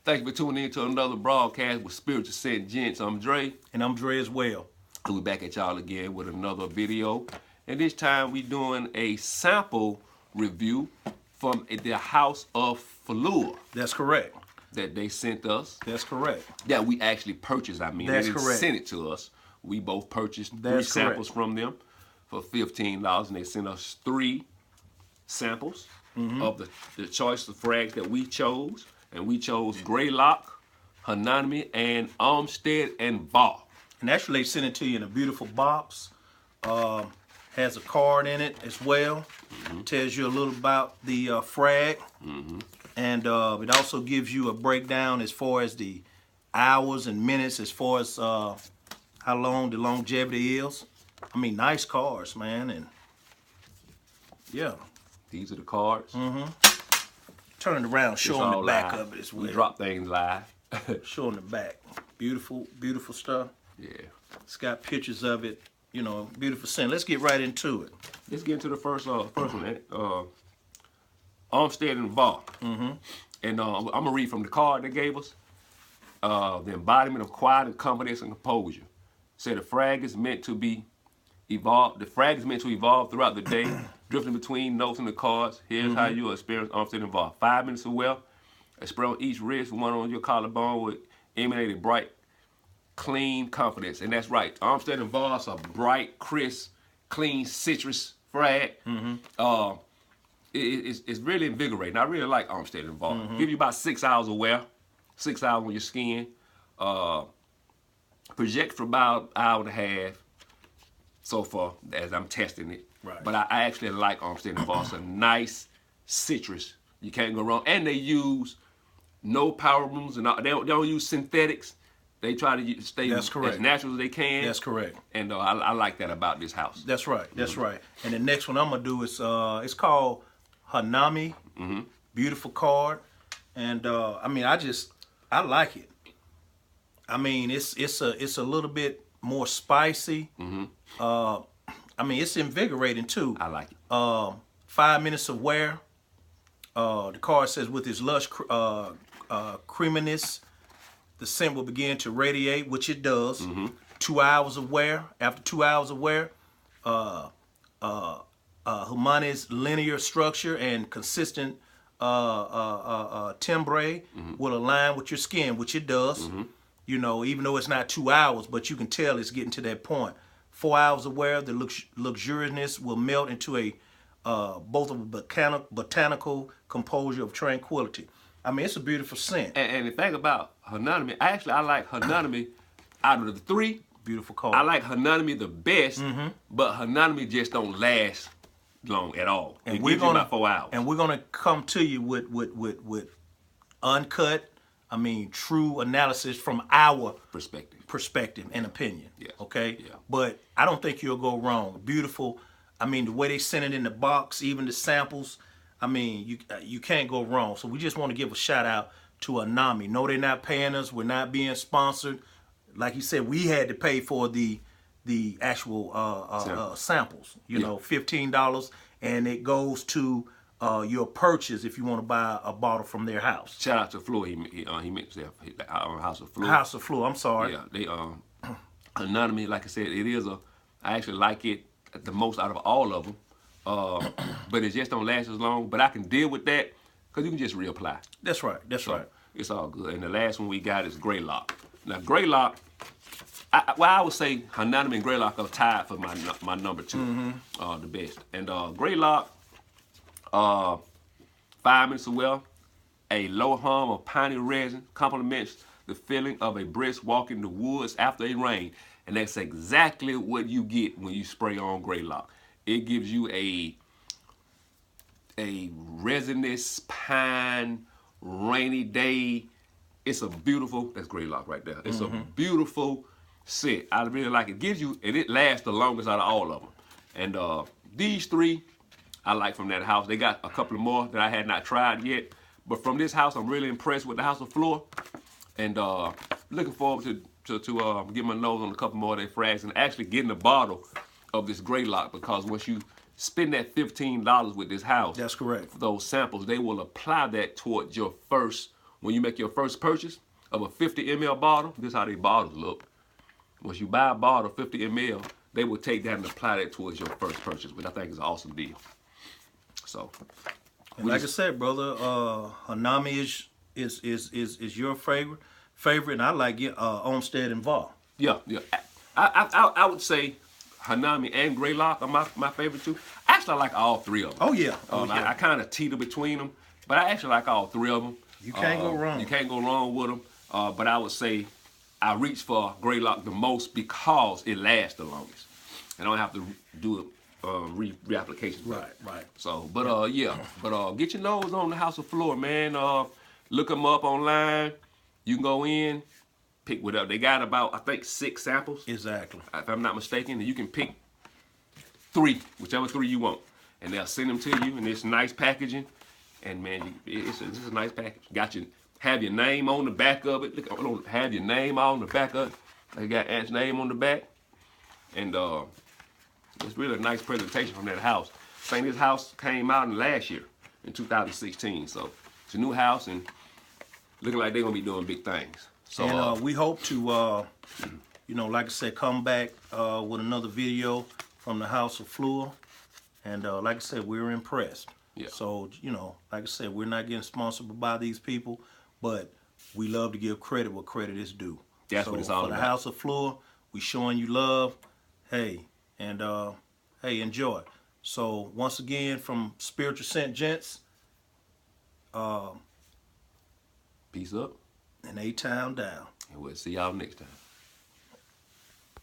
Thank you for tuning in to another broadcast with Spiritual Scent Gents. I'm Dre. And I'm Dre as well. And we're back at y'all again with another video. And this time we're doing a sample review from the House of Fleur. That's correct. That they sent us. That's correct. That we actually purchased, That's they didn't correct. send it to us. We both purchased That's three samples from them for $15, and they sent us 3 samples of the choice of frags that we chose. And we chose Greylock, Hanami, and Armstead and Vaugh. And actually, they sent it to you in a beautiful box. Has a card in it as well. Tells you a little about the frag. And it also gives you a breakdown as far as the hours and minutes, as far as how long the longevity is. I mean, nice cards, man. And yeah. These are the cards. Turn it around, show them the back live. of it as well. We drop things live. Show them the back. Beautiful, beautiful stuff. Yeah. It's got pictures of it. You know, beautiful scent. Let's get right into it. Let's get into the first one. Armstead and Vaugh. And I'm going to read from the card they gave us. The embodiment of quiet and confidence and composure. Said the frag is meant to be evolved. The frag is meant to evolve throughout the day, drifting between notes and the cards. Here's how you experience Armstead and Vaugh. 5 minutes of well, a spray on each wrist, one on your collarbone would emanate a bright, clean confidence. And that's right. Armstead and Vaugh is a bright, crisp, clean citrus frag. It's really invigorating. I really like Armstead and Vaugh. Give you about 6 hours of wear, 6 hours on your skin. Project for about an hour and a half so far as I'm testing it. Right. But I actually like Armstead and Vaugh. It's a nice citrus. You can't go wrong. And they use no power rooms and they don't use synthetics. They try to stay That's correct. as natural as they can. That's correct. And I like that about this house. That's right. That's right. And the next one I'm gonna do is it's called Hanami. Beautiful card. And I mean, I like it. I mean, it's a little bit more spicy. I mean, it's invigorating too. I like it. 5 minutes of wear. The card says with its lush creaminess, the scent will begin to radiate, which it does. 2 hours of wear. After 2 hours of wear, Humani's linear structure and consistent timbre will align with your skin, which it does. You know, even though it's not 2 hours, but you can tell it's getting to that point. 4 hours of wear, the luxuriousness will melt into a both of a botanical composure of tranquility. I mean, it's a beautiful scent. And the thing about Hanami, I like Hanami out of the 3. Beautiful card. I like Hanami the best, but Hanami just don't last long at all. And it we're gives you gonna about 4 hours. And we're gonna come to you with uncut, I mean, true analysis from our perspective and opinion. Yes. Okay. Yeah. But I don't think you'll go wrong. Beautiful. I mean, the way they sent it in the box, even the samples. I mean, you can't go wrong. So we just want to give a shout out to Hanami. No, they're not paying us. We're not being sponsored. Like you said, we had to pay for the actual samples. You know, $15, and it goes to your purchase if you want to buy a bottle from their house. Shout out to Fleur. He mentioned House of Fleur. House of Fleur. I'm sorry. Yeah, they Anonymous, like I said, I actually like it the most out of all of them. But it just don't last as long. But I can deal with that because you can just reapply. That's right. That's right. It's all good. And the last one we got is Greylock. Now Greylock, I would say Hanami and Greylock are tied for my number 2, the best. And Greylock, 5 minutes of well, a low hum of piney resin complements the feeling of a brisk walk in the woods after a rain. And that's exactly what you get when you spray on Greylock. It gives you a resinous pine rainy day. It's a beautiful, that's Greylock right there. It's a beautiful scent. I really like it. Gives you, and it lasts the longest out of all of them. And these 3 I like from that house. They got a couple more that I had not tried yet. But from this house, I'm really impressed with the House of Fleur. And looking forward to get my nose on a couple more of their frags and actually getting a bottle of this Greylock, because once you spend that $15 with this house, that's correct, for those samples, they will apply that towards your first when you make your first purchase of a 50 ml bottle, this is how these bottles look. Once you buy a bottle of 50 ml, they will take that and apply that towards your first purchase, which I think is an awesome deal. So, and like I said, brother, Hanami is your favorite, and I like it, Olmsted and Val. yeah. I would say Hanami and Greylock are my favorite too. Actually, I like all three of them. Oh yeah, I kind of teeter between them, but I actually like all three of them. You can't go wrong. You can't go wrong with them. But I would say I reach for Greylock the most because it lasts the longest. I don't have to do a reapplication. Right. So, but get your nose on the House of Flora, man. Look them up online. You can go in, pick whatever. They got about, I think, 6 samples. Exactly. If I'm not mistaken, and you can pick 3, whichever 3 you want, and they'll send them to you in this nice packaging. And man, it's a nice package. Have your name on the back of it. Look, have your name on the back of it. They got Ant's name on the back, and it's really a nice presentation from that house. I think this house came out in last year, in 2016. So it's a new house and looking like they're gonna be doing big things. So and we hope to, like I said, come back with another video from the House of Fleur. And like I said, we're impressed. Yeah. So, like I said, we're not getting sponsored by these people, but we love to give credit where credit is due. That's what it's all about. For the about. House of Fleur, we showing you love. Hey, enjoy. So once again, from Spiritual Scent Gents, peace up, and A-Town down. and we'll see y'all next time.